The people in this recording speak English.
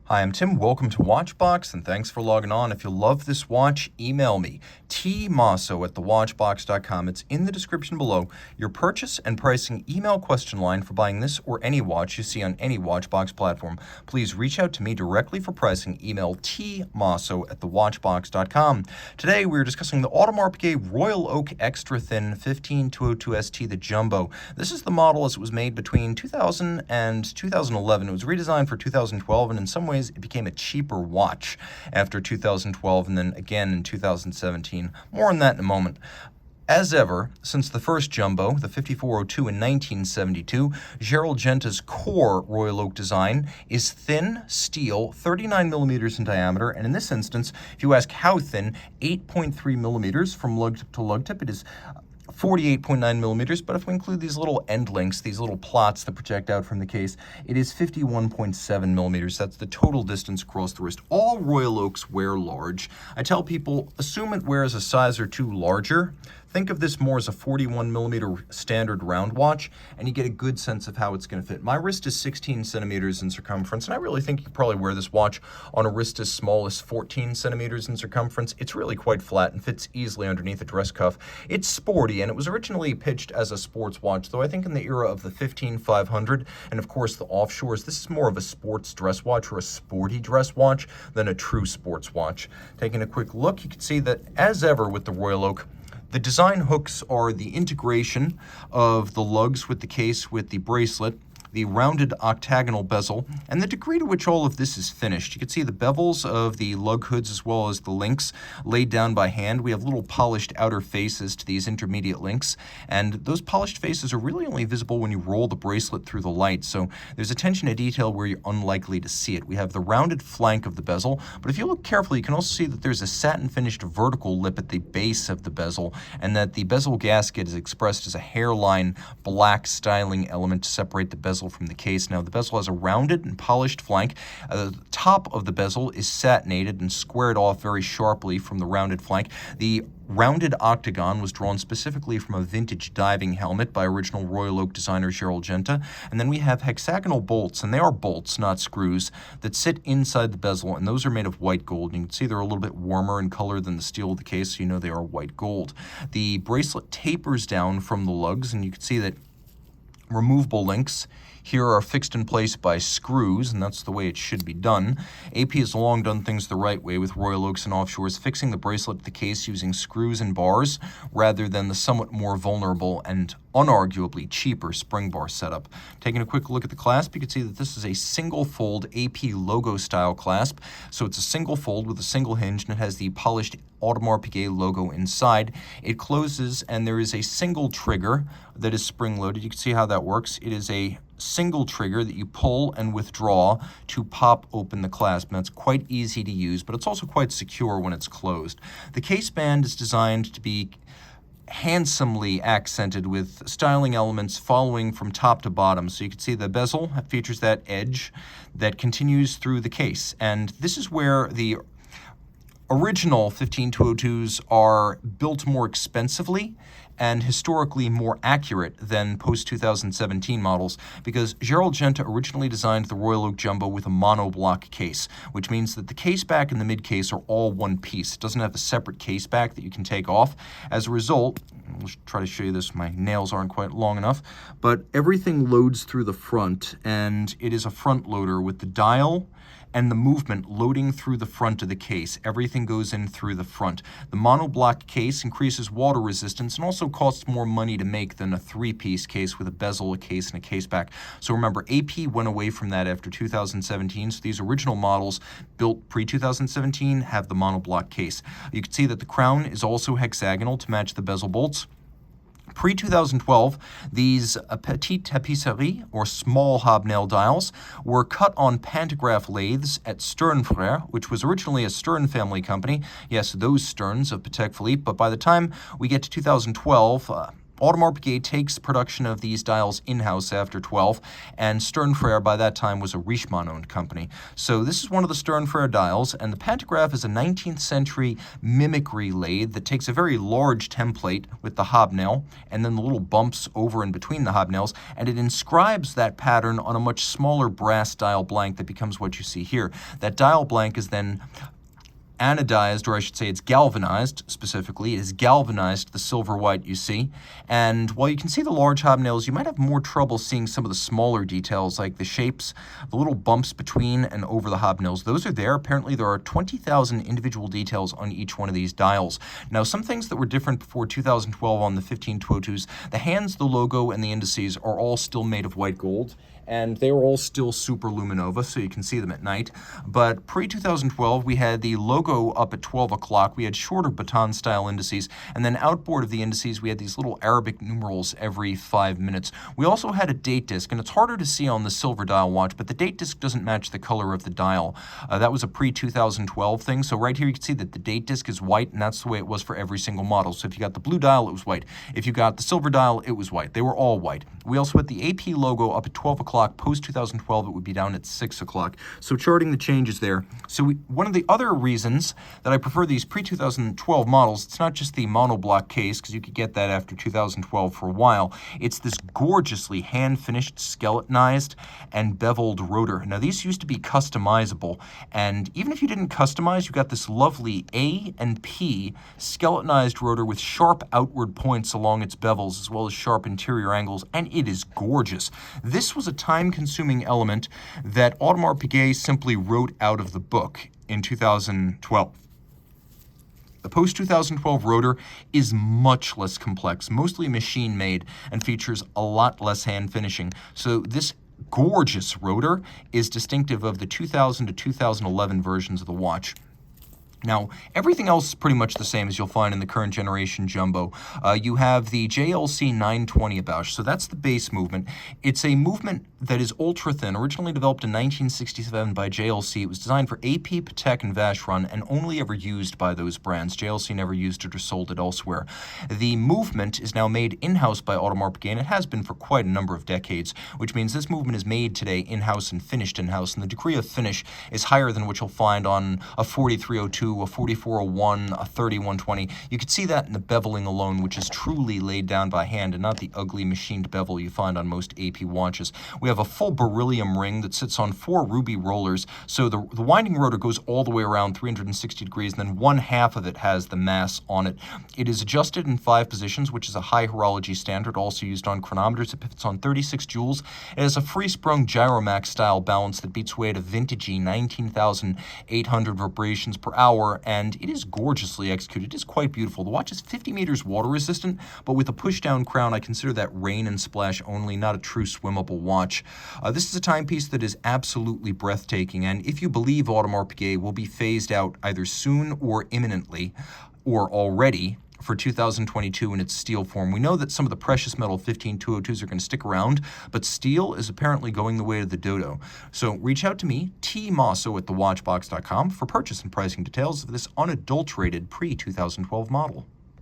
Hi, I'm Tim. Welcome to Watchbox, and thanks for logging on. If you love this watch, email me, tmosso@thewatchbox.com. It's in the description below. Your purchase and pricing email question line for buying this or any watch you see on any Watchbox platform. Please reach out to me directly for pricing. Email tmosso@thewatchbox.com. Today, we're discussing the Audemars Piguet Royal Oak Extra Thin 15202ST, the Jumbo. This is the model as it was made between 2000 and 2011. It was redesigned for 2012, and in some ways, it became a cheaper watch after 2012 and then again in 2017. More on that in a moment. As ever, since the first Jumbo, the 5402 in 1972, Gerald Genta's core Royal Oak design is thin steel, 39 millimeters in diameter, and in this instance, if you ask how thin, 8.3 millimeters from lug to lug tip. It is 48.9 millimeters, but if we include these little end links, these little plots that project out from the case, it is 51.7 millimeters. That's the total distance across the wrist. All Royal Oaks wear large. I tell people, assume it wears a size or two larger. Think of this more as a 41 millimeter standard round watch, and you get a good sense of how it's going to fit. My wrist is 16 centimeters in circumference, and I really think you could probably wear this watch on a wrist as small as 14 centimeters in circumference. It's really quite flat and fits easily underneath a dress cuff. It's sporty, and it was originally pitched as a sports watch, though I think in the era of the 15500 and of course the offshores, this is more of a sports dress watch or a sporty dress watch than a true sports watch. Taking a quick look, you can see that as ever with the Royal Oak, the design hooks are the integration of the lugs with the case with the bracelet, the rounded octagonal bezel, and the degree to which all of this is finished. You can see the bevels of the lug hoods as well as the links laid down by hand. We have little polished outer faces to these intermediate links, and those polished faces are really only visible when you roll the bracelet through the light, so there's attention to detail where you're unlikely to see it. We have the rounded flank of the bezel, but if you look carefully, you can also see that there's a satin-finished vertical lip at the base of the bezel, and that the bezel gasket is expressed as a hairline black styling element to separate the bezel from the case. Now, the bezel has a rounded and polished flank. The top of the bezel is satinated and squared off very sharply from the rounded flank. The rounded octagon was drawn specifically from a vintage diving helmet by original Royal Oak designer Gerald Genta. And then we have hexagonal bolts, and they are bolts, not screws, that sit inside the bezel, and those are made of white gold. And you can see they're a little bit warmer in color than the steel of the case, so you know they are white gold. The bracelet tapers down from the lugs, and you can see that removable links here are fixed in place by screws, and that's the way it should be done. AP has long done things the right way with Royal Oaks and offshores, fixing the bracelet to the case using screws and bars rather than the somewhat more vulnerable and unarguably cheaper spring bar setup. Taking a quick look at the clasp, you can see that this is a single fold AP logo style clasp. So it's a single fold with a single hinge, and it has the polished Audemars Piguet logo inside. It closes, and there is a single trigger that is spring loaded. You can see how that works. It is a single trigger that you pull and withdraw to pop open the clasp. And that's quite easy to use, but it's also quite secure when it's closed. The case band is designed to be handsomely accented with styling elements following from top to bottom. So you can see the bezel features that edge that continues through the case. And this is where the original 15202s are built more expensively and historically more accurate than post-2017 models, because Gerald Genta originally designed the Royal Oak Jumbo with a monoblock case, which means that the case back and the mid case are all one piece. It doesn't have a separate case back that you can take off. As a result, I'll try to show you this, my nails aren't quite long enough, but everything loads through the front, and it is a front loader with the dial and the movement loading through the front of the case. Everything goes in through the front. The monoblock case increases water resistance and also costs more money to make than a three-piece case with a bezel, a case, and a case back. So remember, AP went away from that after 2017, so these original models built pre-2017 have the monoblock case. You can see that the crown is also hexagonal to match the bezel bolts. Pre-2012, these Petite Tapisserie, or small hobnail dials, were cut on pantograph lathes at Stern Frère, which was originally a Stern family company. Yes, those Sterns of Patek Philippe, but by the time we get to 2012, Audemars Piguet takes production of these dials in-house after 12, and Sternfrère by that time was a Richemont-owned company. So this is one of the Sternfrère dials, and the pantograph is a 19th century mimicry lathe that takes a very large template with the hobnail, and then the little bumps over and between the hobnails, and it inscribes that pattern on a much smaller brass dial blank that becomes what you see here. That dial blank is then anodized, or I should say it's galvanized specifically. It is galvanized, the silver white you see. And while you can see the large hobnails, you might have more trouble seeing some of the smaller details like the shapes, the little bumps between and over the hobnails. Those are there. Apparently there are 20,000 individual details on each one of these dials. Now, some things that were different before 2012 on the 15202s, the hands, the logo, and the indices are all still made of white gold, and they were all still super luminova, so you can see them at night. But pre-2012, we had the logo up at 12 o'clock. We had shorter baton-style indices, and then outboard of the indices, we had these little Arabic numerals every 5 minutes. We also had a date disc, and it's harder to see on the silver dial watch, but the date disc doesn't match the color of the dial. That was a pre-2012 thing, so right here you can see that the date disc is white, and that's the way it was for every single model. So if you got the blue dial, it was white. If you got the silver dial, it was white. They were all white. We also had the AP logo up at 12 o'clock. Post-2012, it would be down at 6 o'clock. So charting the changes there. So one of the other reasons that I prefer these pre-2012 models, it's not just the monoblock case, because you could get that after 2012 for a while. It's this gorgeously hand-finished, skeletonized, and beveled rotor. Now, these used to be customizable, and even if you didn't customize, you got this lovely A and P skeletonized rotor with sharp outward points along its bevels, as well as sharp interior angles, and it is gorgeous. This was a time-consuming element that Audemars Piguet simply wrote out of the book in 2012. The post-2012 rotor is much less complex, mostly machine-made, and features a lot less hand finishing. So this gorgeous rotor is distinctive of the 2000 to 2011 versions of the watch. Now, everything else is pretty much the same as you'll find in the current generation Jumbo. You have the JLC 920 Abauche, so that's the base movement. It's a movement that is ultra-thin, originally developed in 1967 by JLC. It was designed for AP, Patek, and Vacheron, and only ever used by those brands. JLC never used it or sold it elsewhere. The movement is now made in-house by Audemars Piguet, and it has been for quite a number of decades, which means this movement is made today in-house and finished in-house, and the degree of finish is higher than what you'll find on a 4302, a 4401, a 3120. You can see that in the beveling alone, which is truly laid down by hand and not the ugly machined bevel you find on most AP watches. We have a full beryllium ring that sits on 4 ruby rollers, so the winding rotor goes all the way around 360 degrees, and then one half of it has the mass on it. It is adjusted in 5 positions, which is a high horology standard, also used on chronometers. It pivots on 36 joules. It has a free-sprung gyromax style balance that beats away at a vintagey 19,800 vibrations per hour, and it is gorgeously executed. It is quite beautiful. The watch is 50 meters water resistant, but with a push-down crown, I consider that rain and splash only, not a true swimmable watch. This is a timepiece that is absolutely breathtaking, and if you believe Audemars Piguet will be phased out either soon or imminently, or already, for 2022 in its steel form. We know that some of the precious metal 15202s are going to stick around, but steel is apparently going the way of the dodo. So reach out to me, Tim Mosso at thewatchbox.com, for purchase and pricing details of this unadulterated pre-2012 model.